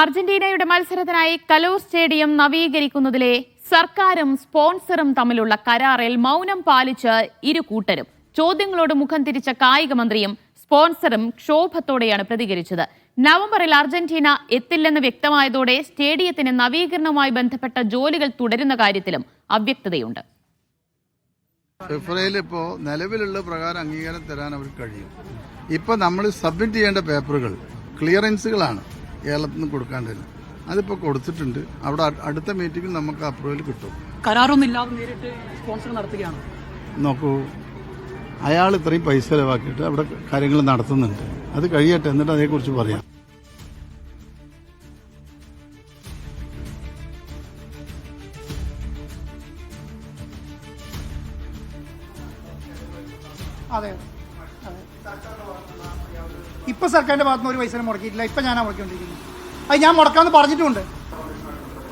അർജന്റീനയുടെ മത്സരത്തിനായി കലൂർ സ്റ്റേഡിയം നവീകരിക്കുന്നതിലെ സർക്കാരും സ്പോൺസറും തമ്മിലുള്ള കരാറിൽ മൗനം പാലിച്ച് ഇരു കൂട്ടരും. ചോദ്യങ്ങളോട് മുഖം തിരിച്ച കായിക മന്ത്രിയും സ്പോൺസറും ക്ഷോഭത്തോടെയാണ് പ്രതികരിച്ചത്. നവംബറിൽ അർജന്റീന എത്തില്ലെന്ന് വ്യക്തമായതോടെ സ്റ്റേഡിയത്തിന് നവീകരണവുമായി ബന്ധപ്പെട്ട ജോലികൾ തുടരുന്ന കാര്യത്തിലും അവ്യക്തതയുണ്ട്. ഫിഫയിൽ ഇപ്പോൾ നിലവിലുള്ള പ്രകാരം അംഗീകാരം തരാൻ അവർക്ക് കഴിയും. ഇപ്പോൾ നമ്മൾ സബ്മിറ്റ് ചെയ്യേണ്ട പേപ്പറുകൾ ക്ലിയറൻസുകളാണ് കേരളത്തിൽ നിന്ന് കൊടുക്കാണ്ടിരുന്നത്. അതിപ്പോൾ കൊടുത്തിട്ടുണ്ട്. അവിടെ അടുത്ത മീറ്റിംഗിൽ നമുക്ക് അപ്രൂവൽ കിട്ടും. കരാറൊന്നും ഇല്ലാതെ നേരിട്ട് സ്പോൺസർ നടത്തുകയാണ്. നോക്കൂ, അയാൾ ഇത്രയും പൈസ ചെലവാക്കിയിട്ട് അവിടെ കാര്യങ്ങൾ നടത്തുന്നുണ്ട്. അത് കഴിയട്ടെ, എന്നിട്ട് അതേക്കുറിച്ച് പറയാം. അതെ, ഇപ്പൊ സർക്കാരിന്റെ ഭാഗത്തുനിന്ന് ഒരു പൈസ മുടക്കിയിട്ടില്ല. ഇപ്പൊ ഞാനാ മുടക്കിക്കൊണ്ടിരിക്കുന്നത്. അത് ഞാൻ മുടക്കാമെന്ന് പറഞ്ഞിട്ടുണ്ട്.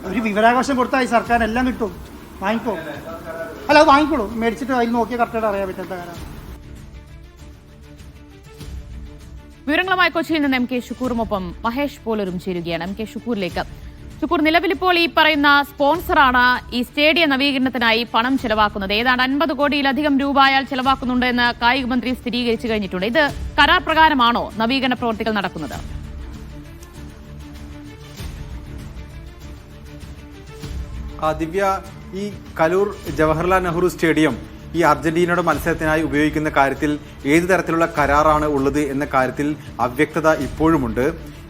ഒരു വിവരാവകാശം കൊടുത്താൽ ഈ സർക്കാർ എല്ലാം കിട്ടും. വാങ്ങിക്കോ, അല്ല അത് വാങ്ങിക്കോളൂ. മേടിച്ചിട്ട് അതിൽ നോക്കിയാൽ കറക്റ്റായിട്ട് അറിയാൻ പറ്റാത്ത കാര്യം. വിവരങ്ങളുമായി കൊച്ചിയിൽ നിന്ന് എം കെ ഷുക്കൂറുമൊപ്പം മഹേഷ് പോലരും ചേരുകയാണ്. എം കെ ഷുക്കൂറിലേക്ക്. ഷുക്കൂർ, നിലവിലിപ്പോൾ ഈ പറയുന്ന സ്പോൺസറാണ് ഈ സ്റ്റേഡിയം നവീകരണത്തിനായി പണം ചെലവാക്കുന്നത്. ഏതാണ്ട് 50 കോടിയിലധികം രൂപ അയാൾ ചെലവാക്കുന്നുണ്ട് എന്ന് കായിക മന്ത്രി സ്ഥിരീകരിച്ചു കഴിഞ്ഞിട്ടുണ്ട്. ഇത് കരാർ പ്രകാരമാണോ നവീകരണ പ്രവൃത്തികൾ നടക്കുന്നത്? ദിവ്യ, ഈ കലൂർ ജവഹർലാൽ നെഹ്റു സ്റ്റേഡിയം ഈ അർജന്റീനയുടെ മത്സരത്തിനായി ഉപയോഗിക്കുന്ന കാര്യത്തിൽ ഏത് തരത്തിലുള്ള കരാറാണ് ഉള്ളത് എന്ന കാര്യത്തിൽ അവ്യക്തത ഇപ്പോഴുമുണ്ട്.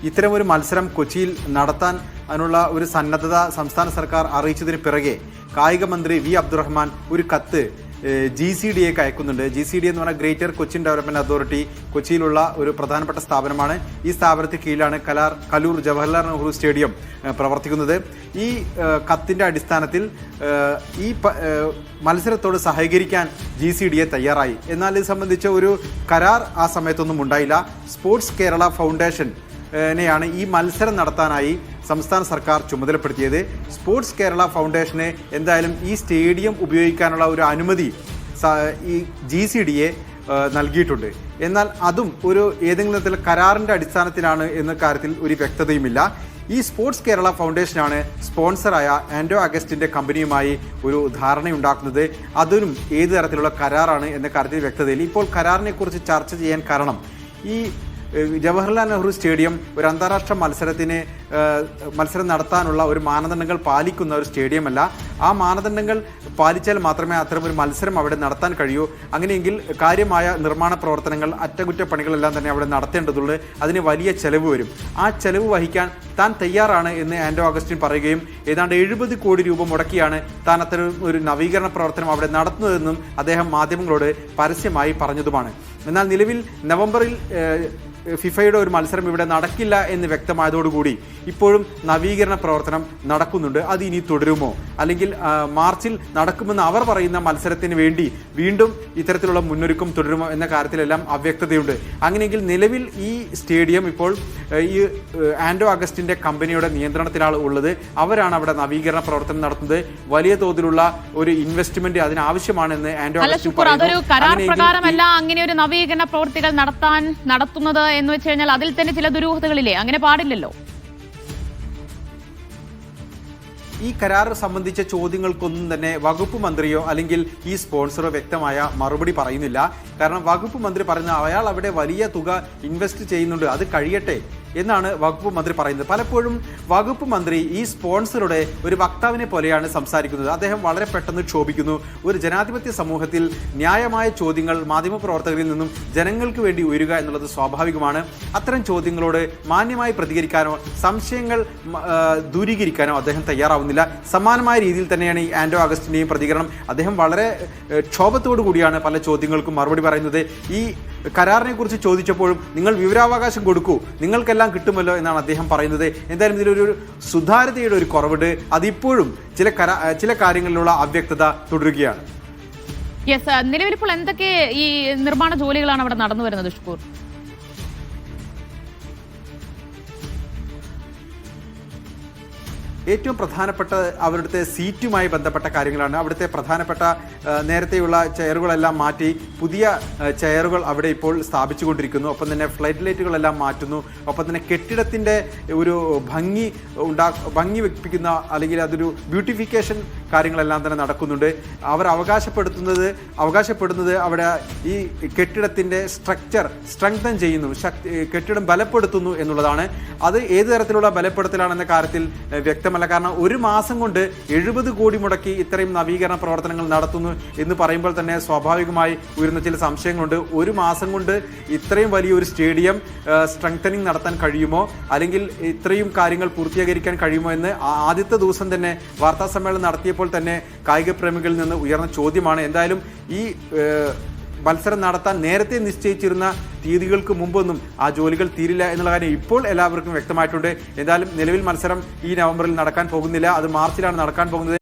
ഇത്തരമൊരു മത്സരം കൊച്ചിയിൽ നടത്താൻ അതിനുള്ള ഒരു സന്നദ്ധത സംസ്ഥാന സർക്കാർ അറിയിച്ചതിന് പിറകെ കായിക മന്ത്രി വി അബ്ദുറഹ്മാൻ ഒരു കത്ത് GCDAക്ക് അയക്കുന്നുണ്ട്. GCDA എന്ന് പറഞ്ഞാൽ ഗ്രേറ്റർ കൊച്ചിൻ ഡെവലപ്മെന്റ് അതോറിറ്റി, കൊച്ചിയിലുള്ള ഒരു പ്രധാനപ്പെട്ട സ്ഥാപനമാണ്. ഈ സ്ഥാപനത്തിന് കീഴിലാണ് കലൂർ ജവഹർലാൽ നെഹ്റു സ്റ്റേഡിയം പ്രവർത്തിക്കുന്നത്. ഈ കത്തിന്റെ അടിസ്ഥാനത്തിൽ ഈ മത്സരത്തോട് സഹകരിക്കാൻ GCDA തയ്യാറായി. എന്നാൽ ഇത് സംബന്ധിച്ച ഒരു കരാർ ആ സമയത്തൊന്നും ഉണ്ടായില്ല. സ്പോർട്സ് കേരള ഫൗണ്ടേഷൻ നെയാണ് ഈ മത്സരം നടത്താനായി സംസ്ഥാന സർക്കാർ ചുമതലപ്പെടുത്തിയത്. സ്പോർട്സ് കേരള ഫൗണ്ടേഷന് എന്തായാലും ഈ സ്റ്റേഡിയം ഉപയോഗിക്കാനുള്ള ഒരു അനുമതി ഈ GCDA നൽകിയിട്ടുണ്ട്. എന്നാൽ അതും ഒരു ഏതെങ്കിലും തരത്തിലുള്ള കരാറിൻ്റെ അടിസ്ഥാനത്തിലാണ് എന്ന കാര്യത്തിൽ ഒരു വ്യക്തതയുമില്ല. ഈ സ്പോർട്സ് കേരള ഫൗണ്ടേഷനാണ് സ്പോൺസറായ ആൻഡോ അഗസ്റ്റിൻ്റെ കമ്പനിയുമായി ഒരു ധാരണയുണ്ടാക്കുന്നത്. അതിനും ഏത് തരത്തിലുള്ള കരാറാണ് എന്ന കാര്യത്തിൽ വ്യക്തതയില്ല. ഇപ്പോൾ കരാറിനെക്കുറിച്ച് ചർച്ച ചെയ്യാൻ കാരണം ഈ ജവഹർലാൽ നെഹ്റു സ്റ്റേഡിയം ഒരു അന്താരാഷ്ട്ര മത്സരം നടത്താനുള്ള ഒരു മാനദണ്ഡങ്ങൾ പാലിക്കുന്ന ഒരു സ്റ്റേഡിയമല്ല. ആ മാനദണ്ഡങ്ങൾ പാലിച്ചാൽ മാത്രമേ അത്തരം ഒരു മത്സരം അവിടെ നടത്താൻ കഴിയൂ. അങ്ങനെയെങ്കിൽ കാര്യമായ നിർമ്മാണ പ്രവർത്തനങ്ങൾ, അറ്റകുറ്റപ്പണികളെല്ലാം തന്നെ അവിടെ നടത്തേണ്ടതുള്ളൂ. അതിന് വലിയ ചെലവ് വരും. ആ ചെലവ് വഹിക്കാൻ താൻ തയ്യാറാണ് എന്ന് ആൻഡോ അഗസ്റ്റിൻ പറയുകയും ഏതാണ്ട് 70 കോടി രൂപ മുടക്കിയാണ് താൻ അത്തരം ഒരു നവീകരണ പ്രവർത്തനം അവിടെ നടത്തുന്നതെന്നും അദ്ദേഹം മാധ്യമങ്ങളോട് പരസ്യമായി പറഞ്ഞതുമാണ്. എന്നാൽ നിലവിൽ നവംബറിൽ ഫിഫയുടെ ഒരു മത്സരം ഇവിടെ നടക്കില്ല എന്ന് വ്യക്തമായതോടുകൂടി ഇപ്പോഴും നവീകരണ പ്രവർത്തനം നടക്കുന്നുണ്ട്. അത് ഇനി തുടരുമോ, അല്ലെങ്കിൽ മാർച്ചിൽ നടക്കുമെന്ന് അവർ പറയുന്ന മത്സരത്തിന് വേണ്ടി വീണ്ടും ഇത്തരത്തിലുള്ള മുന്നൊരുക്കം തുടരുമോ എന്ന കാര്യത്തിലെല്ലാം അവ്യക്തതയുണ്ട്. അങ്ങനെയെങ്കിൽ നിലവിൽ ഈ സ്റ്റേഡിയം ഇപ്പോൾ ഈ ആൻഡോ അഗസ്റ്റിന്റെ കമ്പനിയുടെ നിയന്ത്രണത്തിലാണ് ഉള്ളത്. അവരാണ് അവിടെ നവീകരണ പ്രവർത്തനം നടത്തുന്നത്. വലിയ തോതിലുള്ള ഒരു ഇൻവെസ്റ്റ്മെന്റ് അതിനാവശ്യമാണെന്ന് ആൻഡോ അഗസ്റ്റിൻ പറയുന്നു. അങ്ങനെ ഒരു നവീകരണ പ്രവൃത്തികൾ നടത്തുന്നത് എന്ന് വെച്ച് കഴിഞ്ഞാൽ അതിൽ തന്നെ ചില ദുരൂഹതകളില്ലേ? അങ്ങനെ പാടില്ലല്ലോ. ഈ കരാർ സംബന്ധിച്ച ചോദ്യങ്ങൾക്കൊന്നും തന്നെ വകുപ്പ് മന്ത്രിയോ അല്ലെങ്കിൽ ഈ സ്പോൺസറോ വ്യക്തമായ മറുപടി പറയുന്നില്ല. കാരണം വകുപ്പ് മന്ത്രി പറയുന്ന അയാൾ അവിടെ വലിയ തുക ഇൻവെസ്റ്റ് ചെയ്യുന്നുണ്ട്, അത് കഴിയട്ടെ എന്നാണ് വകുപ്പ് മന്ത്രി പറയുന്നത്. പലപ്പോഴും വകുപ്പ് മന്ത്രി ഈ സ്പോൺസറുടെ ഒരു വക്താവിനെ പോലെയാണ് സംസാരിക്കുന്നത്. അദ്ദേഹം വളരെ പെട്ടെന്ന് ക്ഷോഭിക്കുന്നു. ഒരു ജനാധിപത്യ സമൂഹത്തിൽ ന്യായമായ ചോദ്യങ്ങൾ മാധ്യമപ്രവർത്തകരിൽ നിന്നും ജനങ്ങൾക്ക് വേണ്ടി ഉയരുക എന്നുള്ളത് സ്വാഭാവികമാണ്. അത്തരം ചോദ്യങ്ങളോട് മാന്യമായി പ്രതികരിക്കാനോ സംശയങ്ങൾ ദൂരീകരിക്കാനോ അദ്ദേഹം തയ്യാറാവുന്നില്ല. സമാനമായ രീതിയിൽ തന്നെയാണ് ഈ ആൻഡോ അഗസ്റ്റിൻ്റെയും പ്രതികരണം. അദ്ദേഹം വളരെ ക്ഷോഭത്തോടു കൂടിയാണ് പല ചോദ്യങ്ങൾക്കും മറുപടി പറയുന്നത്. ഈ കരാറിനെ കുറിച്ച് ചോദിച്ചപ്പോഴും നിങ്ങൾ വിവരാവകാശം കൊടുക്കൂ, നിങ്ങൾക്കെല്ലാം കിട്ടുമല്ലോ എന്നാണ് അദ്ദേഹം പറയുന്നത്. എന്തായാലും ഇതിലൊരു സുതാര്യതയുടെ ഒരു കുറവുണ്ട്. അതിപ്പോഴും ചില കാര്യങ്ങളിലുള്ള അവ്യക്തത തുടരുകയാണ്. നിലവിലിപ്പോൾ എന്തൊക്കെ ഈ നിർമ്മാണ ജോലികളാണ് അവിടെ നടന്നു വരുന്നത് ഷുക്കൂർ? ഏറ്റവും പ്രധാനപ്പെട്ട അവരുടെ സീറ്റുമായി ബന്ധപ്പെട്ട കാര്യങ്ങളാണ്. അവിടുത്തെ പ്രധാനപ്പെട്ട നേരത്തെയുള്ള ചെയറുകളെല്ലാം മാറ്റി പുതിയ ചെയറുകൾ അവിടെ ഇപ്പോൾ സ്ഥാപിച്ചുകൊണ്ടിരിക്കുന്നു. ഒപ്പം തന്നെ ഫ്ലഡ് ലൈറ്റുകളെല്ലാം മാറ്റുന്നു. ഒപ്പം തന്നെ കെട്ടിടത്തിൻ്റെ ഒരു ഭംഗി വെപ്പിക്കുന്ന അല്ലെങ്കിൽ അതൊരു ബ്യൂട്ടിഫിക്കേഷൻ കാര്യങ്ങളെല്ലാം തന്നെ നടക്കുന്നുണ്ട്. അവർ അവകാശപ്പെടുന്നത് അവിടെ ഈ കെട്ടിടത്തിൻ്റെ സ്ട്രക്ചർ സ്ട്രെങ്തൻ ചെയ്യുന്നു, കെട്ടിടം ബലപ്പെടുത്തുന്നു എന്നുള്ളതാണ്. അത് ഏത് തരത്തിലുള്ള ബലപ്പെടുത്തലാണെന്ന കാര്യത്തിൽ വ്യക്തമല്ല. കാരണം ഒരു മാസം കൊണ്ട് 70 കോടി മുടക്കി ഇത്രയും നവീകരണ പ്രവർത്തനങ്ങൾ നടത്തുന്നു എന്ന് പറയുമ്പോൾ തന്നെ സ്വാഭാവികമായി ഉയർന്ന ചില സംശയങ്ങളുണ്ട്. ഒരു മാസം കൊണ്ട് ഇത്രയും വലിയൊരു സ്റ്റേഡിയം സ്ട്രെങ്തനിങ് നടത്താൻ കഴിയുമോ, അല്ലെങ്കിൽ ഇത്രയും കാര്യങ്ങൾ പൂർത്തീകരിക്കാൻ കഴിയുമോ എന്ന് ആദ്യത്തെ ദിവസം തന്നെ വാർത്താ സമ്മേളനം നടത്തിയപ്പോൾ തന്നെ കായിക പ്രേമികളിൽ നിന്ന് ഉയർന്ന ചോദ്യമാണ്. എന്തായാലും ഈ മത്സരം നടത്താൻ നേരത്തെ നിശ്ചയിച്ചിരുന്ന തീയതികൾക്ക് മുമ്പൊന്നും ആ ജോലികൾ തീരില്ല എന്നുള്ള കാര്യം ഇപ്പോൾ എല്ലാവർക്കും വ്യക്തമായിട്ടുണ്ട്. എന്തായാലും നിലവിൽ മത്സരം ഈ നവംബറിൽ നടക്കാൻ പോകുന്നില്ല, അത് മാർച്ചിലാണ് നടക്കാൻ പോകുന്നത്.